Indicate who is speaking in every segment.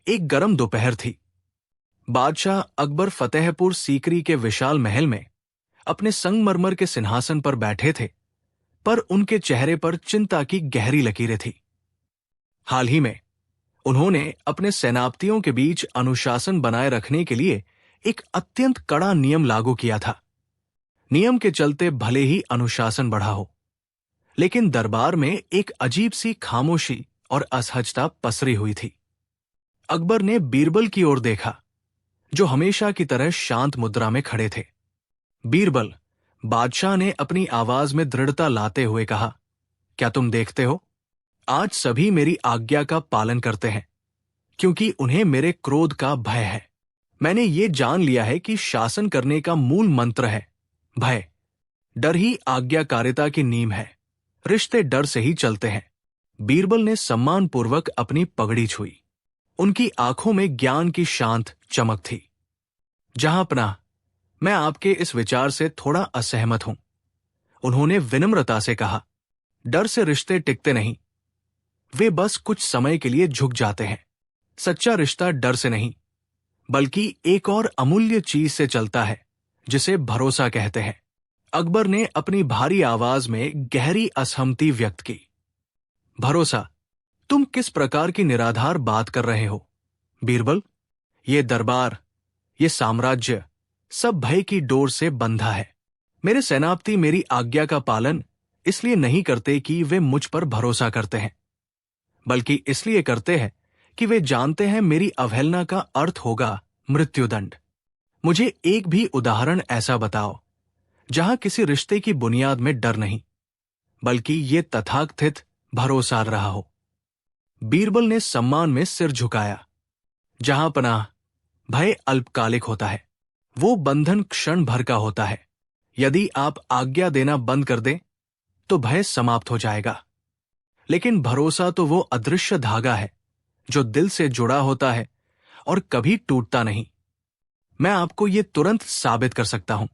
Speaker 1: एक गर्म दोपहर थी। बादशाह अकबर फतेहपुर सीकरी के विशाल महल में अपने संगमरमर के सिंहासन पर बैठे थे, पर उनके चेहरे पर चिंता की गहरी लकीरें थी। हाल ही में उन्होंने अपने सेनापतियों के बीच अनुशासन बनाए रखने के लिए एक अत्यंत कड़ा नियम लागू किया था। नियम के चलते भले ही अनुशासन बढ़ा हो, लेकिन दरबार में एक अजीब सी खामोशी और असहजता पसरी हुई थी। अकबर ने बीरबल की ओर देखा, जो हमेशा की तरह शांत मुद्रा में खड़े थे। बीरबल, बादशाह ने अपनी आवाज में दृढ़ता लाते हुए कहा, क्या तुम देखते हो? आज सभी मेरी आज्ञा का पालन करते हैं, क्योंकि उन्हें मेरे क्रोध का भय है। मैंने ये जान लिया है कि शासन करने का मूल मंत्र है भय। डर ही आज्ञाकारिता की नींव है। रिश्ते डर से ही चलते हैं। बीरबल ने सम्मानपूर्वक अपनी पगड़ी छुई। उनकी आंखों में ज्ञान की शांत चमक थी। जहांपनाह, मैं आपके इस विचार से थोड़ा असहमत हूं, उन्होंने विनम्रता से कहा। डर से रिश्ते टिकते नहीं, वे बस कुछ समय के लिए झुक जाते हैं। सच्चा रिश्ता डर से नहीं, बल्कि एक और अमूल्य चीज से चलता है, जिसे भरोसा कहते हैं। अकबर ने अपनी भारी आवाज में गहरी असहमति व्यक्त की। भरोसा? तुम किस प्रकार की निराधार बात कर रहे हो बीरबल? ये दरबार, ये साम्राज्य सब भय की डोर से बंधा है। मेरे सेनापति मेरी आज्ञा का पालन इसलिए नहीं करते कि वे मुझ पर भरोसा करते हैं, बल्कि इसलिए करते हैं कि वे जानते हैं मेरी अवहेलना का अर्थ होगा मृत्युदंड। मुझे एक भी उदाहरण ऐसा बताओ जहां किसी रिश्ते की बुनियाद में डर नहीं, बल्कि ये तथाकथित भरोसा रहा हो। बीरबल ने सम्मान में सिर झुकाया। जहांपनाह, भय अल्पकालिक होता है, वो बंधन क्षण भर का होता है। यदि आप आज्ञा देना बंद कर दें तो भय समाप्त हो जाएगा, लेकिन भरोसा तो वो अदृश्य धागा है जो दिल से जुड़ा होता है और कभी टूटता नहीं। मैं आपको ये तुरंत साबित कर सकता हूं।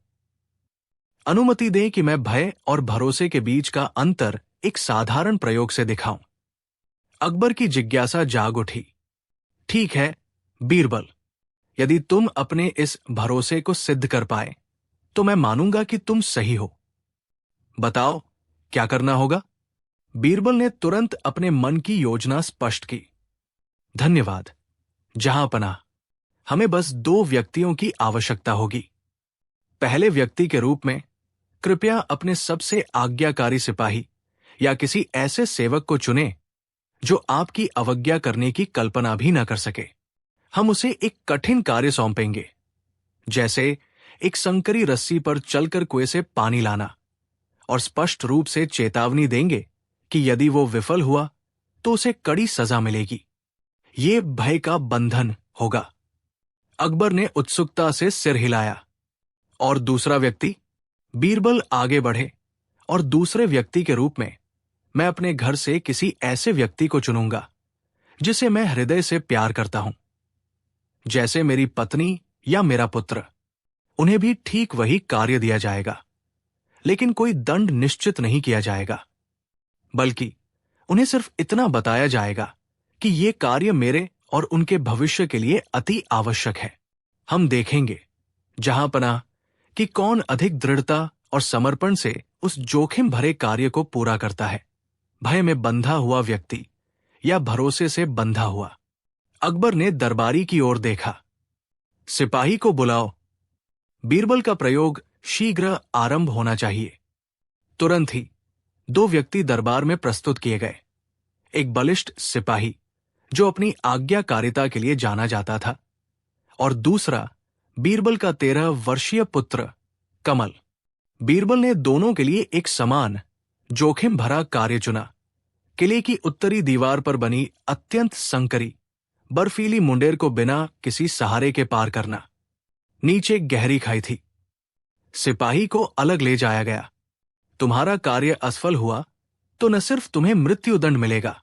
Speaker 1: अनुमति दें कि मैं भय और भरोसे के बीच का अंतर एक साधारण प्रयोग से दिखाऊं। अकबर की जिज्ञासा जाग उठी। ठीक है बीरबल, यदि तुम अपने इस भरोसे को सिद्ध कर पाए तो मैं मानूंगा कि तुम सही हो। बताओ क्या करना होगा? बीरबल ने तुरंत अपने मन की योजना स्पष्ट की। धन्यवाद जहांपनाह, हमें बस 2 व्यक्तियों की आवश्यकता होगी। पहले व्यक्ति के रूप में कृपया अपने सबसे आज्ञाकारी सिपाही या किसी ऐसे सेवक को चुनें जो आपकी अवज्ञा करने की कल्पना भी न कर सके। हम उसे एक कठिन कार्य सौंपेंगे, जैसे एक संकरी रस्सी पर चलकर कुएं से पानी लाना, और स्पष्ट रूप से चेतावनी देंगे कि यदि वो विफल हुआ तो उसे कड़ी सजा मिलेगी। ये भय का बंधन होगा। अकबर ने उत्सुकता से सिर हिलाया। और दूसरा व्यक्ति? बीरबल आगे बढ़े। और दूसरे व्यक्ति के रूप में मैं अपने घर से किसी ऐसे व्यक्ति को चुनूंगा जिसे मैं हृदय से प्यार करता हूं, जैसे मेरी पत्नी या मेरा पुत्र। उन्हें भी ठीक वही कार्य दिया जाएगा, लेकिन कोई दंड निश्चित नहीं किया जाएगा, बल्कि उन्हें सिर्फ इतना बताया जाएगा कि ये कार्य मेरे और उनके भविष्य के लिए अति आवश्यक है। हम देखेंगे जहांपनाह कि कौन अधिक दृढ़ता और समर्पण से उस जोखिम भरे कार्य को पूरा करता है, भय में बंधा हुआ व्यक्ति या भरोसे से बंधा हुआ। अकबर ने दरबारी की ओर देखा। सिपाही को बुलाओ। बीरबल का प्रयोग शीघ्र आरंभ होना चाहिए। तुरंत ही 2 व्यक्ति दरबार में प्रस्तुत किए गए। एक बलिष्ठ सिपाही जो अपनी आज्ञाकारिता के लिए जाना जाता था, और दूसरा बीरबल का 13 वर्षीय पुत्र कमल। बीरबल ने दोनों के लिए एक समान जोखिम भरा कार्य चुना। किले की उत्तरी दीवार पर बनी अत्यंत संकरी बर्फीली मुंडेर को बिना किसी सहारे के पार करना। नीचे गहरी खाई थी। सिपाही को अलग ले जाया गया। तुम्हारा कार्य असफल हुआ तो न सिर्फ तुम्हें मृत्युदंड मिलेगा,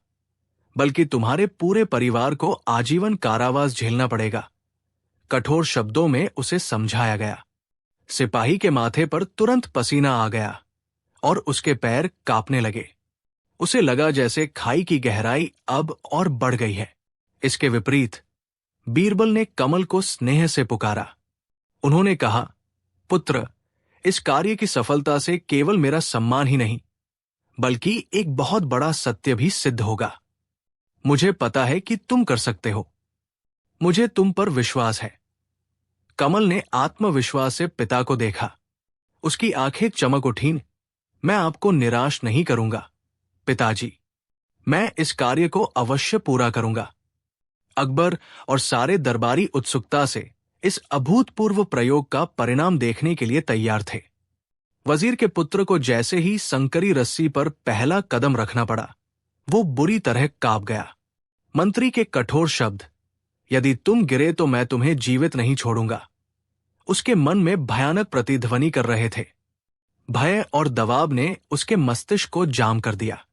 Speaker 1: बल्कि तुम्हारे पूरे परिवार को आजीवन कारावास झेलना पड़ेगा। कठोर शब्दों में उसे समझाया गया। सिपाही के माथे पर तुरंत पसीना आ गया और उसके पैर कांपने लगे। उसे लगा जैसे खाई की गहराई अब और बढ़ गई है। इसके विपरीत बीरबल ने कमल को स्नेह से पुकारा। उन्होंने कहा, पुत्र, इस कार्य की सफलता से केवल मेरा सम्मान ही नहीं, बल्कि एक बहुत बड़ा सत्य भी सिद्ध होगा। मुझे पता है कि तुम कर सकते हो। मुझे तुम पर विश्वास है। कमल ने आत्मविश्वास से पिता को देखा। उसकी आंखें चमक उठीं। मैं आपको निराश नहीं करूंगा पिताजी। मैं इस कार्य को अवश्य पूरा करूंगा। अकबर और सारे दरबारी उत्सुकता से इस अभूतपूर्व प्रयोग का परिणाम देखने के लिए तैयार थे। वजीर के पुत्र को जैसे ही संकरी रस्सी पर पहला कदम रखना पड़ा, वो बुरी तरह कांप गया। मंत्री के कठोर शब्द, यदि तुम गिरे तो मैं तुम्हें जीवित नहीं छोड़ूंगा, उसके मन में भयानक प्रतिध्वनि कर रहे थे। भय और दबाव ने उसके मस्तिष्क को जाम कर दिया।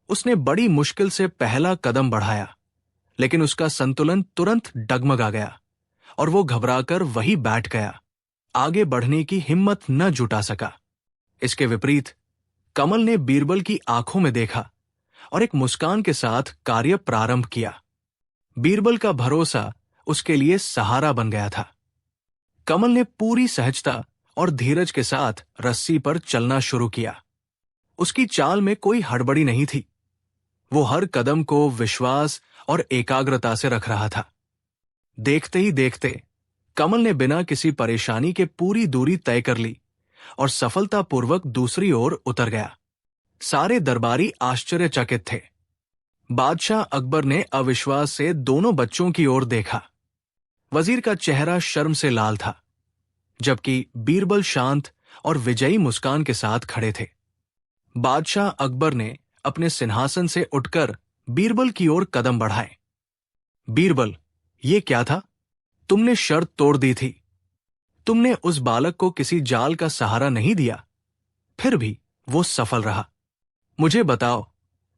Speaker 1: उसने बड़ी मुश्किल से पहला कदम बढ़ाया, लेकिन उसका संतुलन तुरंत डगमगा गया और वो घबराकर वहीं बैठ गया। आगे बढ़ने की हिम्मत न जुटा सका। इसके विपरीत कमल ने बीरबल की आंखों में देखा और एक मुस्कान के साथ कार्य प्रारंभ किया। बीरबल का भरोसा उसके लिए सहारा बन गया था। कमल ने पूरी सहजता और धीरज के साथ रस्सी पर चलना शुरू किया। उसकी चाल में कोई हड़बड़ी नहीं थी। वो हर कदम को विश्वास और एकाग्रता से रख रहा था। देखते ही देखते कमल ने बिना किसी परेशानी के पूरी दूरी तय कर ली और सफलतापूर्वक दूसरी ओर उतर गया। सारे दरबारी आश्चर्यचकित थे। बादशाह अकबर ने अविश्वास से दोनों बच्चों की ओर देखा। वजीर का चेहरा शर्म से लाल था, जबकि बीरबल शांत और विजयी मुस्कान के साथ खड़े थे। बादशाह अकबर ने अपने सिंहासन से उठकर बीरबल की ओर कदम बढ़ाए। बीरबल, ये क्या था? तुमने शर्त तोड़ दी थी। तुमने उस बालक को किसी जाल का सहारा नहीं दिया, फिर भी वो सफल रहा। मुझे बताओ,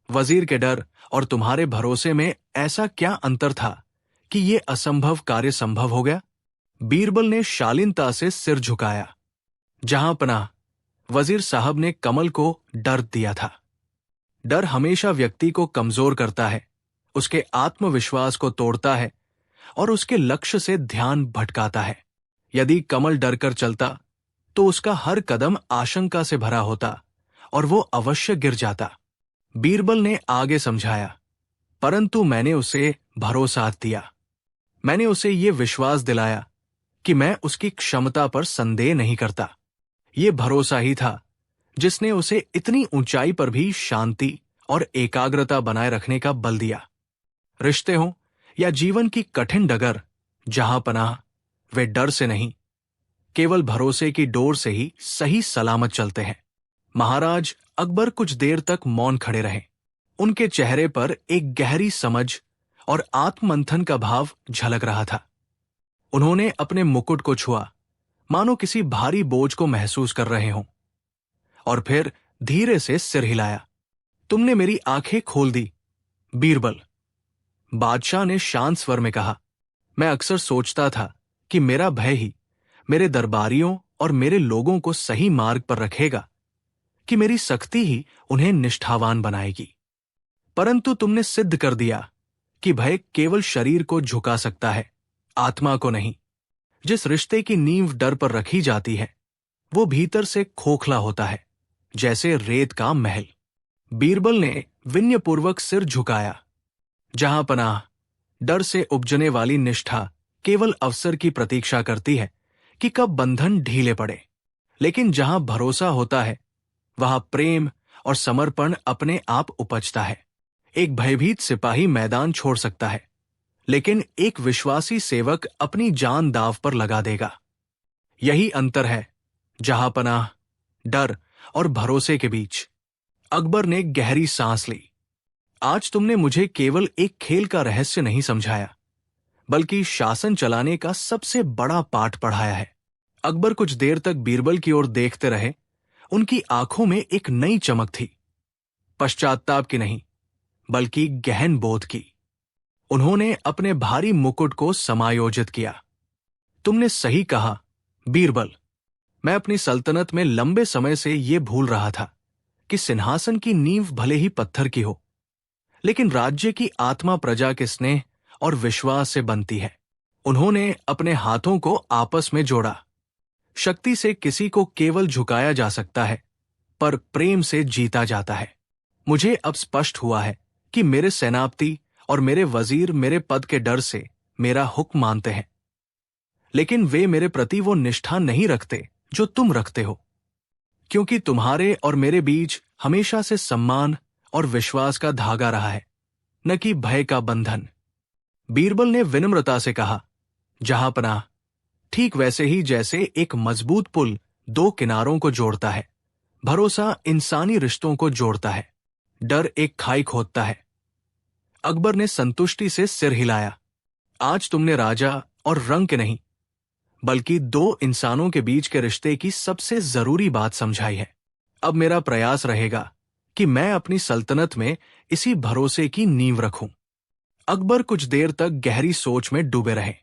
Speaker 1: वजीर के डर और तुम्हारे भरोसे में ऐसा क्या अंतर था कि ये असंभव कार्य संभव हो गया? बीरबल ने शालीनता से सिर झुकाया। जहां पनाह, वजीर साहब ने कमल को डर दिया था। डर हमेशा व्यक्ति को कमजोर करता है, उसके आत्मविश्वास को तोड़ता है और उसके लक्ष्य से ध्यान भटकाता है। यदि कमल डर कर चलता तो उसका हर कदम आशंका से भरा होता और वो अवश्य गिर जाता। बीरबल ने आगे समझाया, परंतु मैंने उसे भरोसा दिया। मैंने उसे ये विश्वास दिलाया कि मैं उसकी क्षमता पर संदेह नहीं करता। ये भरोसा ही था जिसने उसे इतनी ऊंचाई पर भी शांति और एकाग्रता बनाए रखने का बल दिया। रिश्ते हों या जीवन की कठिन डगर, जहां पनाह, वे डर से नहीं, केवल भरोसे की डोर से ही सही सलामत चलते हैं। महाराज अकबर कुछ देर तक मौन खड़े रहे। उनके चेहरे पर एक गहरी समझ और आत्ममंथन का भाव झलक रहा था। उन्होंने अपने मुकुट को छुआ, मानो किसी भारी बोझ को महसूस कर रहे हों, और फिर धीरे से सिर हिलाया। तुमने मेरी आंखें खोल दी, बीरबल। बादशाह ने शांत स्वर में कहा, मैं अक्सर सोचता था कि मेरा भय ही मेरे दरबारियों और मेरे लोगों को सही मार्ग पर रखेगा, कि मेरी सख्ती ही उन्हें निष्ठावान बनाएगी। परंतु तुमने सिद्ध कर दिया कि भय केवल शरीर को झुका सकता है, आत्मा को नहीं। जिस रिश्ते की नींव डर पर रखी जाती है, वो भीतर से खोखला होता है, जैसे रेत का महल। बीरबल ने विनयपूर्वक सिर झुकाया। जहां पनाह, डर से उपजने वाली निष्ठा केवल अवसर की प्रतीक्षा करती है कि कब बंधन ढीले पड़े, लेकिन जहां भरोसा होता है, वहां प्रेम और समर्पण अपने आप उपजता है। एक भयभीत सिपाही मैदान छोड़ सकता है, लेकिन एक विश्वासी सेवक अपनी जान दांव पर लगा देगा। यही अंतर है जहां पनाह, डर और भरोसे के बीच। अकबर ने गहरी सांस ली। आज तुमने मुझे केवल एक खेल का रहस्य नहीं समझाया, बल्कि शासन चलाने का सबसे बड़ा पाठ पढ़ाया है। अकबर कुछ देर तक बीरबल की ओर देखते रहे। उनकी आंखों में एक नई चमक थी, पश्चात्ताप की नहीं, बल्कि गहन बोध की। उन्होंने अपने भारी मुकुट को समायोजित किया। तुमने सही कहा, बीरबल। मैं अपनी सल्तनत में लंबे समय से ये भूल रहा था कि सिंहासन की नींव भले ही पत्थर की हो, लेकिन राज्य की आत्मा प्रजा के स्नेह और विश्वास से बनती है। उन्होंने अपने हाथों को आपस में जोड़ा। शक्ति से किसी को केवल झुकाया जा सकता है, पर प्रेम से जीता जाता है। मुझे अब स्पष्ट हुआ है कि मेरे सेनापति और मेरे वजीर मेरे पद के डर से मेरा हुक्म मानते हैं, लेकिन वे मेरे प्रति वो निष्ठा नहीं रखते जो तुम रखते हो, क्योंकि तुम्हारे और मेरे बीच हमेशा से सम्मान और विश्वास का धागा रहा है, न कि भय का बंधन। बीरबल ने विनम्रता से कहा, जहांपनाह, ठीक वैसे ही जैसे एक मजबूत पुल दो किनारों को जोड़ता है, भरोसा इंसानी रिश्तों को जोड़ता है, डर एक खाई खोदता है। अकबर ने संतुष्टि से सिर हिलाया। आज तुमने राजा और रंग के नहीं, बल्कि दो इंसानों के बीच के रिश्ते की सबसे जरूरी बात समझाई है। अब मेरा प्रयास रहेगा कि मैं अपनी सल्तनत में इसी भरोसे की नींव रखूं। अकबर कुछ देर तक गहरी सोच में डूबे रहे।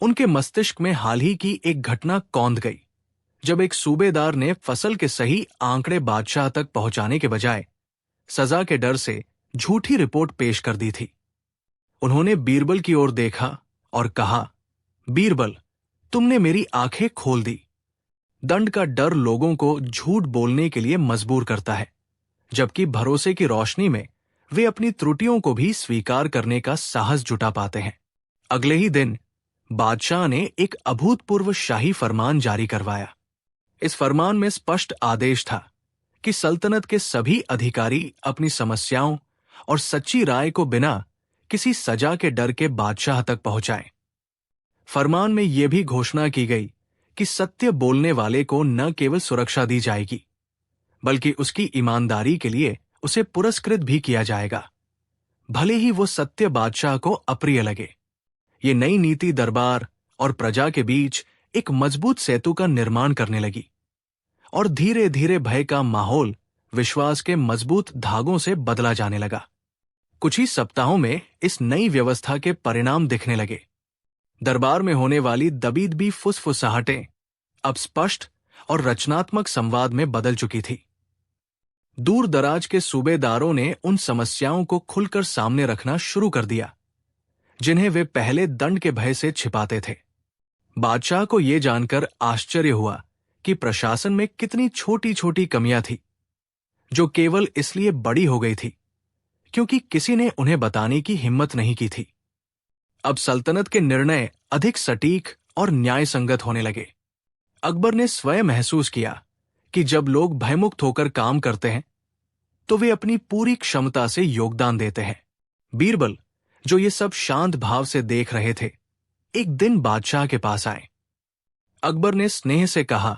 Speaker 1: उनके मस्तिष्क में हाल ही की एक घटना कौंध गई, जब एक सूबेदार ने फसल के सही आंकड़े बादशाह तक पहुंचाने के बजाय सजा के डर से झूठी रिपोर्ट पेश कर दी थी। उन्होंने बीरबल की ओर देखा और कहा, बीरबल, तुमने मेरी आंखें खोल दी। दंड का डर लोगों को झूठ बोलने के लिए मजबूर करता है, जबकि भरोसे की रोशनी में वे अपनी त्रुटियों को भी स्वीकार करने का साहस जुटा पाते हैं। अगले ही दिन बादशाह ने एक अभूतपूर्व शाही फरमान जारी करवाया। इस फरमान में स्पष्ट आदेश था कि सल्तनत के सभी अधिकारी अपनी समस्याओं और सच्ची राय को बिना किसी सजा के डर के बादशाह तक पहुंचाएं। फरमान में यह भी घोषणा की गई कि सत्य बोलने वाले को न केवल सुरक्षा दी जाएगी, बल्कि उसकी ईमानदारी के लिए उसे पुरस्कृत भी किया जाएगा, भले ही वो सत्य बादशाह को अप्रिय लगे। ये नई नीति दरबार और प्रजा के बीच एक मजबूत सेतु का निर्माण करने लगी, और धीरे धीरे भय का माहौल विश्वास के मजबूत धागों से बदला जाने लगा। कुछ ही सप्ताहों में इस नई व्यवस्था के परिणाम दिखने लगे। दरबार में होने वाली दबीदबी फुसफुसाहटें अब स्पष्ट और रचनात्मक संवाद में बदल चुकी थी। दूर दराज के सूबेदारों ने उन समस्याओं को खुलकर सामने रखना शुरू कर दिया, जिन्हें वे पहले दंड के भय से छिपाते थे। बादशाह को यह जानकर आश्चर्य हुआ कि प्रशासन में कितनी छोटी छोटी कमियां थी, जो केवल इसलिए बड़ी हो गई थी क्योंकि किसी ने उन्हें बताने की हिम्मत नहीं की थी। अब सल्तनत के निर्णय अधिक सटीक और न्याय संगत होने लगे। अकबर ने स्वयं महसूस किया कि जब लोग भयमुक्त होकर काम करते हैं, तो वे अपनी पूरी क्षमता से योगदान देते हैं। बीरबल, जो ये सब शांत भाव से देख रहे थे, एक दिन बादशाह के पास आए। अकबर ने स्नेह से कहा,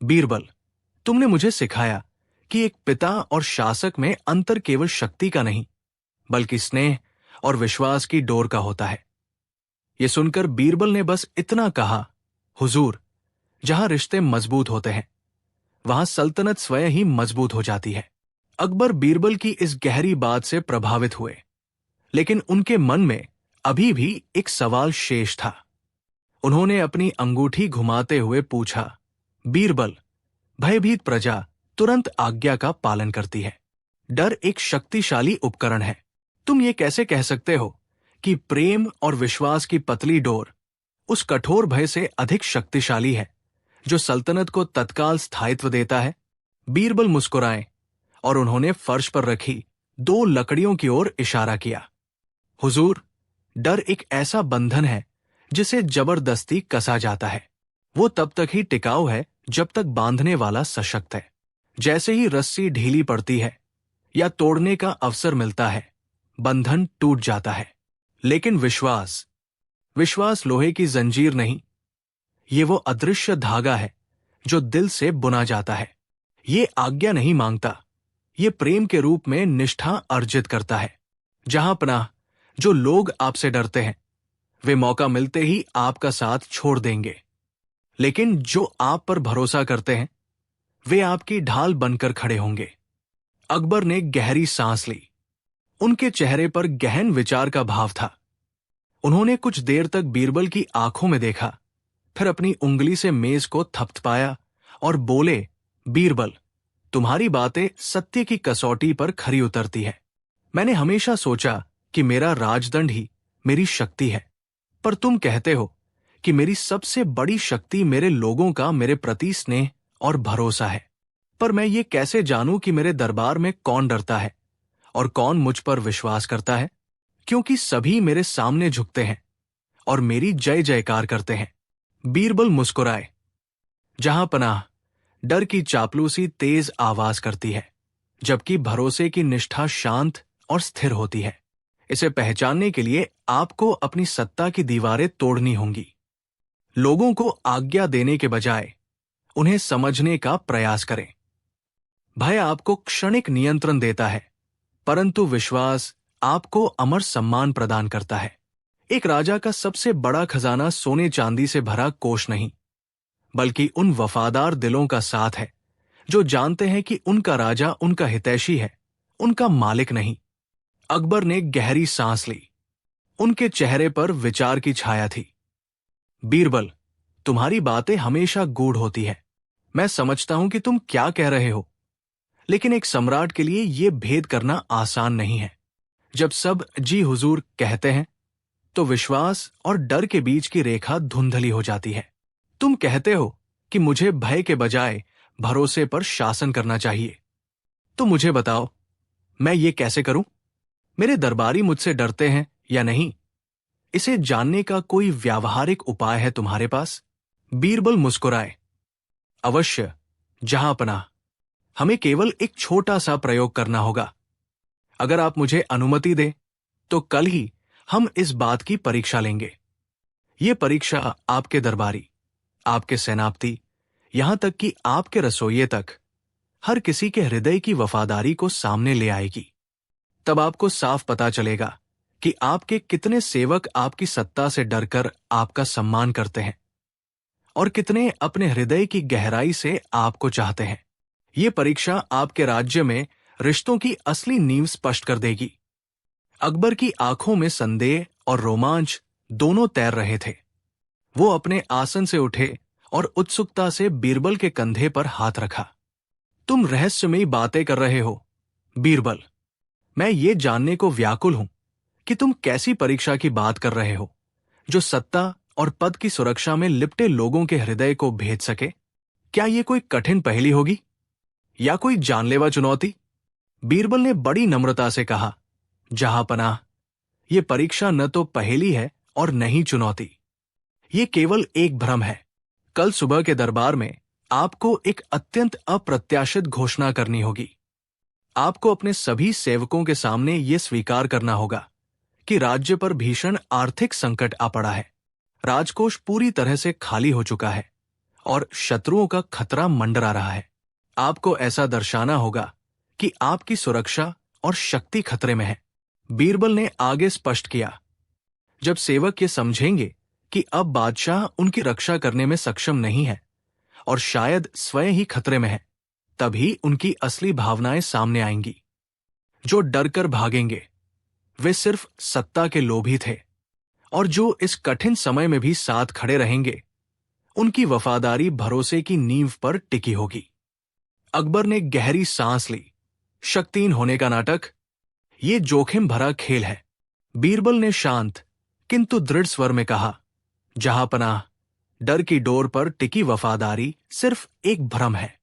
Speaker 1: बीरबल, तुमने मुझे सिखाया कि एक पिता और शासक में अंतर केवल शक्ति का नहीं, बल्कि स्नेह और विश्वास की डोर का होता है। यह सुनकर बीरबल ने बस इतना कहा, हुजूर, जहां रिश्ते मजबूत होते हैं, वहां सल्तनत स्वयं ही मजबूत हो जाती है। अकबर बीरबल की इस गहरी बात से प्रभावित हुए, लेकिन उनके मन में अभी भी एक सवाल शेष था। उन्होंने अपनी अंगूठी घुमाते हुए पूछा, बीरबल, भयभीत प्रजा तुरंत आज्ञा का पालन करती है। डर एक शक्तिशाली उपकरण है। तुम ये कैसे कह सकते हो कि प्रेम और विश्वास की पतली डोर उस कठोर भय से अधिक शक्तिशाली है जो सल्तनत को तत्काल स्थायित्व देता है? बीरबल मुस्कुराए और उन्होंने फर्श पर रखी 2 लकड़ियों की ओर इशारा किया। हुजूर, डर एक ऐसा बंधन है जिसे जबरदस्ती कसा जाता है। वो तब तक ही टिकाऊ है जब तक बांधने वाला सशक्त है। जैसे ही रस्सी ढीली पड़ती है या तोड़ने का अवसर मिलता है, बंधन टूट जाता है। लेकिन विश्वास लोहे की जंजीर नहीं, ये वो अदृश्य धागा है जो दिल से बुना जाता है। ये आज्ञा नहीं मांगता, ये प्रेम के रूप में निष्ठा अर्जित करता है। जहां पनाह, जो लोग आपसे डरते हैं, वे मौका मिलते ही आपका साथ छोड़ देंगे, लेकिन जो आप पर भरोसा करते हैं, वे आपकी ढाल बनकर खड़े होंगे। अकबर ने गहरी सांस ली। उनके चेहरे पर गहन विचार का भाव था। उन्होंने कुछ देर तक बीरबल की आंखों में देखा, फिर अपनी उंगली से मेज को थपथपाया और बोले, बीरबल, तुम्हारी बातें सत्य की कसौटी पर खरी उतरती है। मैंने हमेशा सोचा कि मेरा राजदंड ही मेरी शक्ति है, पर तुम कहते हो कि मेरी सबसे बड़ी शक्ति मेरे लोगों का मेरे प्रति स्नेह और भरोसा है। पर मैं ये कैसे जानूं कि मेरे दरबार में कौन डरता है और कौन मुझ पर विश्वास करता है? क्योंकि सभी मेरे सामने झुकते हैं और मेरी जय जयकार करते हैं। बीरबल मुस्कुराए। जहां पनाह, डर की चापलूसी तेज आवाज करती है, जबकि भरोसे की निष्ठा शांत और स्थिर होती है। इसे पहचानने के लिए आपको अपनी सत्ता की दीवारें तोड़नी होंगी। लोगों को आज्ञा देने के बजाय उन्हें समझने का प्रयास करें। भय आपको क्षणिक नियंत्रण देता है, परंतु विश्वास आपको अमर सम्मान प्रदान करता है। एक राजा का सबसे बड़ा खजाना सोने चांदी से भरा कोष नहीं, बल्कि उन वफादार दिलों का साथ है जो जानते हैं कि उनका राजा उनका हितैषी है, उनका मालिक नहीं। अकबर ने गहरी सांस ली। उनके चेहरे पर विचार की छाया थी। बीरबल, तुम्हारी बातें हमेशा गूढ़ होती है। मैं समझता हूं कि तुम क्या कह रहे हो, लेकिन एक सम्राट के लिए यह भेद करना आसान नहीं है। जब सब जी हुजूर कहते हैं, तो विश्वास और डर के बीच की रेखा धुंधली हो जाती है। तुम कहते हो कि मुझे भय के बजाय भरोसे पर शासन करना चाहिए। तो मुझे बताओ, मैं ये कैसे करूं? मेरे दरबारी मुझसे डरते हैं या नहीं, इसे जानने का कोई व्यावहारिक उपाय है तुम्हारे पास? बीरबल मुस्कुराए। अवश्य जहांपनाह, हमें केवल एक छोटा सा प्रयोग करना होगा। अगर आप मुझे अनुमति दें, तो कल ही हम इस बात की परीक्षा लेंगे। ये परीक्षा आपके दरबारी, आपके सेनापति, यहां तक कि आपके रसोइये तक, हर किसी के हृदय की वफादारी को सामने ले आएगी। तब आपको साफ पता चलेगा कि आपके कितने सेवक आपकी सत्ता से डरकर आपका सम्मान करते हैं और कितने अपने हृदय की गहराई से आपको चाहते हैं। ये परीक्षा आपके राज्य में रिश्तों की असली नींव स्पष्ट कर देगी। अकबर की आंखों में संदेह और रोमांच दोनों तैर रहे थे। वो अपने आसन से उठे और उत्सुकता से बीरबल के कंधे पर हाथ रखा। तुम रहस्यमयी बातें कर रहे हो, बीरबल। मैं ये जानने को व्याकुल हूं कि तुम कैसी परीक्षा की बात कर रहे हो, जो सत्ता और पद की सुरक्षा में लिपटे लोगों के हृदय को भेद सके। क्या ये कोई कठिन पहेली होगी या कोई जानलेवा चुनौती? बीरबल ने बड़ी नम्रता से कहा, जहांपनाह, ये परीक्षा न तो पहेली है और न ही चुनौती। ये केवल एक भ्रम है। कल सुबह के दरबार में आपको एक अत्यंत अप्रत्याशित घोषणा करनी होगी। आपको अपने सभी सेवकों के सामने ये स्वीकार करना होगा कि राज्य पर भीषण आर्थिक संकट आ पड़ा है। राजकोष पूरी तरह से खाली हो चुका है और शत्रुओं का खतरा मंडरा रहा है। आपको ऐसा दर्शाना होगा कि आपकी सुरक्षा और शक्ति खतरे में है। बीरबल ने आगे स्पष्ट किया, जब सेवक ये समझेंगे कि अब बादशाह उनकी रक्षा करने में सक्षम नहीं है और शायद स्वयं ही खतरे में है, तभी उनकी असली भावनाएं सामने आएंगी। जो डरकर भागेंगे वे सिर्फ सत्ता के लोभी थे, और जो इस कठिन समय में भी साथ खड़े रहेंगे उनकी वफादारी भरोसे की नींव पर टिकी होगी। अकबर ने गहरी सांस ली। शक्तिहीन होने का नाटक, ये जोखिम भरा खेल है। बीरबल ने शांत किंतु दृढ़ स्वर में कहा, जहांपनाह, डर की डोर पर टिकी वफादारी सिर्फ एक भ्रम है।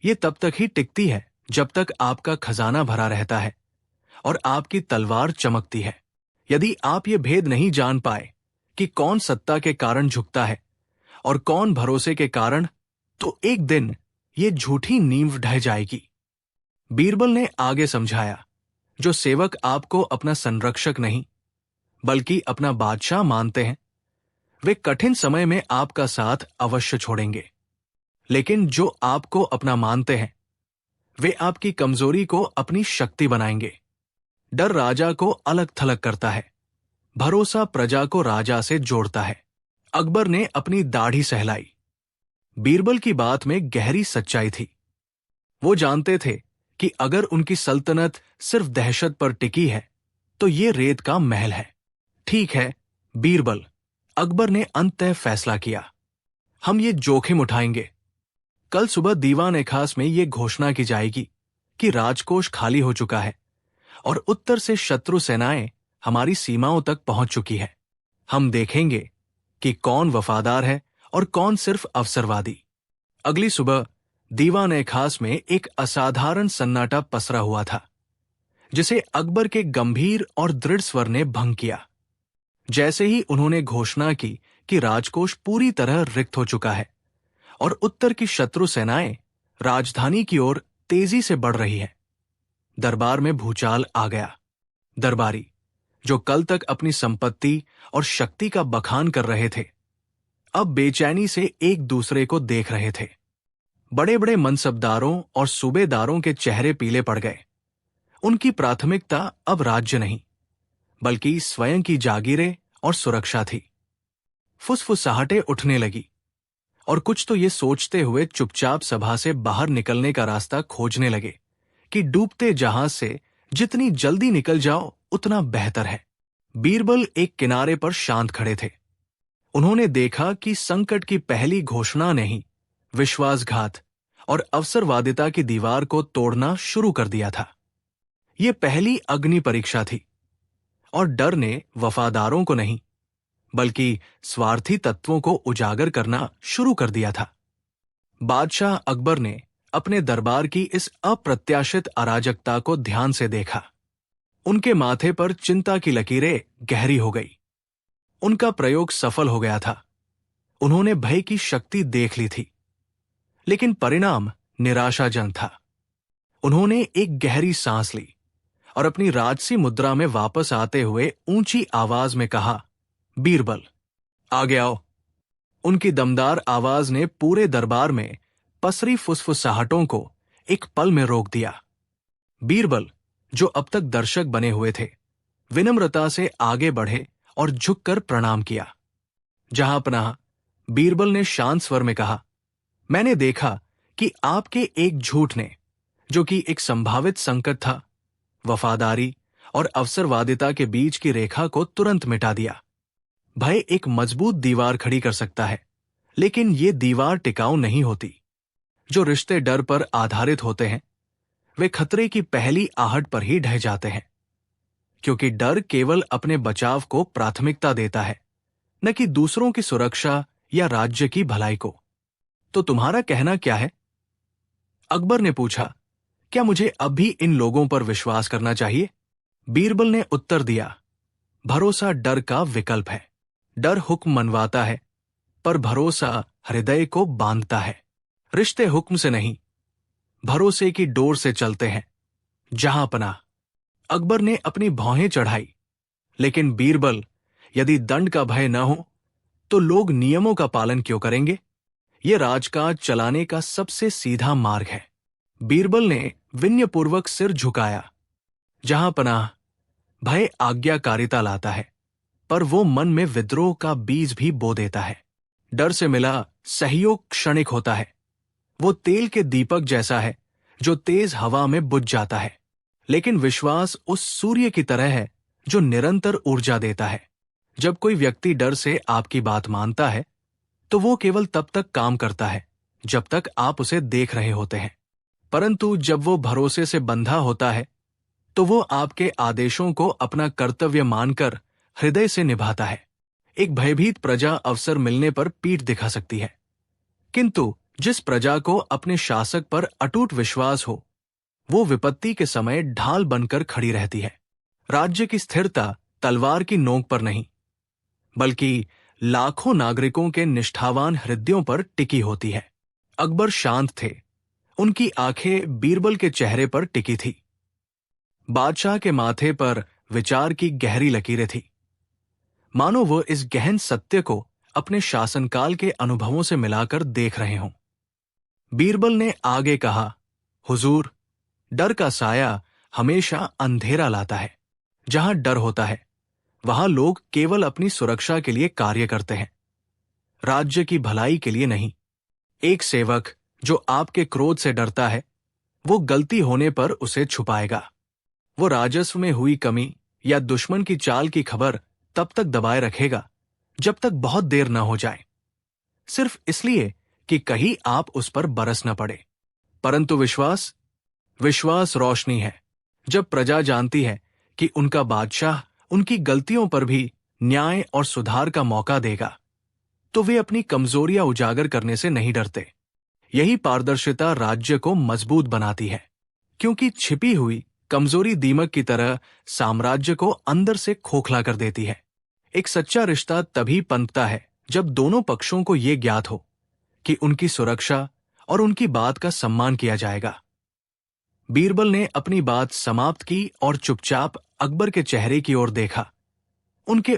Speaker 1: ये तब तक ही टिकती है जब तक आपका खजाना भरा रहता है और आपकी तलवार चमकती है। यदि आप ये भेद नहीं जान पाए कि कौन सत्ता के कारण झुकता है और कौन भरोसे के कारण, तो एक दिन ये झूठी नींव ढह जाएगी। बीरबल ने आगे समझाया, जो सेवक आपको अपना संरक्षक नहीं बल्कि अपना बादशाह मानते हैं, वे कठिन समय में आपका साथ अवश्य छोड़ेंगे, लेकिन जो आपको अपना मानते हैं वे आपकी कमजोरी को अपनी शक्ति बनाएंगे। डर राजा को अलग थलग करता है, भरोसा प्रजा को राजा से जोड़ता है। अकबर ने अपनी दाढ़ी सहलाई। बीरबल की बात में गहरी सच्चाई थी। वो जानते थे कि अगर उनकी सल्तनत सिर्फ दहशत पर टिकी है तो ये रेत का महल है। ठीक है बीरबल, अकबर ने अंततः फैसला किया, हम ये जोखिम उठाएंगे। कल सुबह दीवान-ए-खास में ये घोषणा की जाएगी कि राजकोष खाली हो चुका है और उत्तर से शत्रु सेनाएं हमारी सीमाओं तक पहुंच चुकी है। हम देखेंगे कि कौन वफादार है और कौन सिर्फ अवसरवादी। अगली सुबह दीवान खास में एक असाधारण सन्नाटा पसरा हुआ था, जिसे अकबर के गंभीर और दृढ़ स्वर ने भंग किया। जैसे ही उन्होंने घोषणा की कि राजकोष पूरी तरह रिक्त हो चुका है और उत्तर की शत्रु सेनाएं राजधानी की ओर तेजी से बढ़ रही है, दरबार में भूचाल आ गया। दरबारी, जो कल तक अपनी संपत्ति और शक्ति का बखान कर रहे थे, अब बेचैनी से एक दूसरे को देख रहे थे। बड़े बड़े मनसबदारों और सूबेदारों के चेहरे पीले पड़ गए। उनकी प्राथमिकता अब राज्य नहीं, बल्कि स्वयं की जागीरें और सुरक्षा थी। फुसफुसाहटें उठने लगी और कुछ तो ये सोचते हुए चुपचाप सभा से बाहर निकलने का रास्ता खोजने लगे कि डूबते जहाज से जितनी जल्दी निकल जाओ उतना बेहतर है। बीरबल एक किनारे पर शांत खड़े थे। उन्होंने देखा कि संकट की पहली घोषणा ने ही विश्वासघात और अवसरवादिता की दीवार को तोड़ना शुरू कर दिया था। ये पहली अग्नि परीक्षा थी और डर ने वफादारों को नहीं, बल्कि स्वार्थी तत्वों को उजागर करना शुरू कर दिया था। बादशाह अकबर ने अपने दरबार की इस अप्रत्याशित अराजकता को ध्यान से देखा। उनके माथे पर चिंता की लकीरें गहरी हो गई। उनका प्रयोग सफल हो गया था। उन्होंने भय की शक्ति देख ली थी, लेकिन परिणाम निराशाजनक था। उन्होंने एक गहरी सांस ली और अपनी राजसी मुद्रा में वापस आते हुए ऊंची आवाज में कहा, बीरबल, आगे आओ। उनकी दमदार आवाज ने पूरे दरबार में पसरी फुसफुसाहटों को एक पल में रोक दिया। बीरबल, जो अब तक दर्शक बने हुए थे, विनम्रता से आगे बढ़े और झुककर प्रणाम किया। जहां पनाह, बीरबल ने शांत स्वर में कहा, मैंने देखा कि आपके एक झूठ ने, जो कि एक संभावित संकट था, वफादारी और अवसरवादिता के बीच की रेखा को तुरंत मिटा दिया। भय एक मजबूत दीवार खड़ी कर सकता है, लेकिन ये दीवार टिकाऊ नहीं होती। जो रिश्ते डर पर आधारित होते हैं, वे खतरे की पहली आहट पर ही ढह जाते हैं, क्योंकि डर केवल अपने बचाव को प्राथमिकता देता है, न कि दूसरों की सुरक्षा या राज्य की भलाई को। तो तुम्हारा कहना क्या है? अकबर ने पूछा, क्या मुझे अब भी इन लोगों पर विश्वास करना चाहिए? बीरबल ने उत्तर दिया, भरोसा डर का विकल्प है। डर हुक्म मनवाता है, पर भरोसा हृदय को बांधता है। रिश्ते हुक्म से नहीं, भरोसे की डोर से चलते हैं। जहां पनाह, अकबर ने अपनी भौहें चढ़ाई, लेकिन बीरबल, यदि दंड का भय न हो तो लोग नियमों का पालन क्यों करेंगे? यह राजकाज चलाने का सबसे सीधा मार्ग है। बीरबल ने विनयपूर्वक सिर झुकाया। जहां पनाह, भय आज्ञाकारिता लाता है, पर वो मन में विद्रोह का बीज भी बो देता है। डर से मिला सहयोग क्षणिक होता है। वो तेल के दीपक जैसा है जो तेज हवा में बुझ जाता है, लेकिन विश्वास उस सूर्य की तरह है जो निरंतर ऊर्जा देता है। जब कोई व्यक्ति डर से आपकी बात मानता है, तो वो केवल तब तक काम करता है जब तक आप उसे देख रहे होते हैं, परंतु जब वो भरोसे से बंधा होता है, तो वो आपके आदेशों को अपना कर्तव्य मानकर हृदय से निभाता है। एक भयभीत प्रजा अवसर मिलने पर पीठ दिखा सकती है, किंतु जिस प्रजा को अपने शासक पर अटूट विश्वास हो, वो विपत्ति के समय ढाल बनकर खड़ी रहती है। राज्य की स्थिरता तलवार की नोक पर नहीं, बल्कि लाखों नागरिकों के निष्ठावान हृदयों पर टिकी होती है। अकबर शांत थे। उनकी आंखें बीरबल के चेहरे पर टिकी थी। बादशाह के माथे पर विचार की गहरी लकीरें थी, मानो वो इस गहन सत्य को अपने शासनकाल के अनुभवों से मिलाकर देख रहे हों। बीरबल ने आगे कहा, हुजूर, डर का साया हमेशा अंधेरा लाता है। जहां डर होता है, वहां लोग केवल अपनी सुरक्षा के लिए कार्य करते हैं, राज्य की भलाई के लिए नहीं। एक सेवक जो आपके क्रोध से डरता है, वो गलती होने पर उसे छुपाएगा। वो राजस्व में हुई कमी या दुश्मन की चाल की खबर तब तक दबाए रखेगा जब तक बहुत देर न हो जाए, सिर्फ इसलिए कि कहीं आप उस पर बरस न पड़े। परंतु विश्वास रोशनी है। जब प्रजा जानती है कि उनका बादशाह उनकी गलतियों पर भी न्याय और सुधार का मौका देगा, तो वे अपनी कमजोरियां उजागर करने से नहीं डरते। यही पारदर्शिता राज्य को मजबूत बनाती है, क्योंकि छिपी हुई कमजोरी दीमक की तरह साम्राज्य को अंदर से खोखला कर देती है। एक सच्चा रिश्ता तभी पनपता है जब दोनों पक्षों को यह ज्ञात हो कि उनकी सुरक्षा और उनकी बात का सम्मान किया जाएगा। बीरबल ने अपनी बात समाप्त की और चुपचाप अकबर के चेहरे की ओर देखा। उनके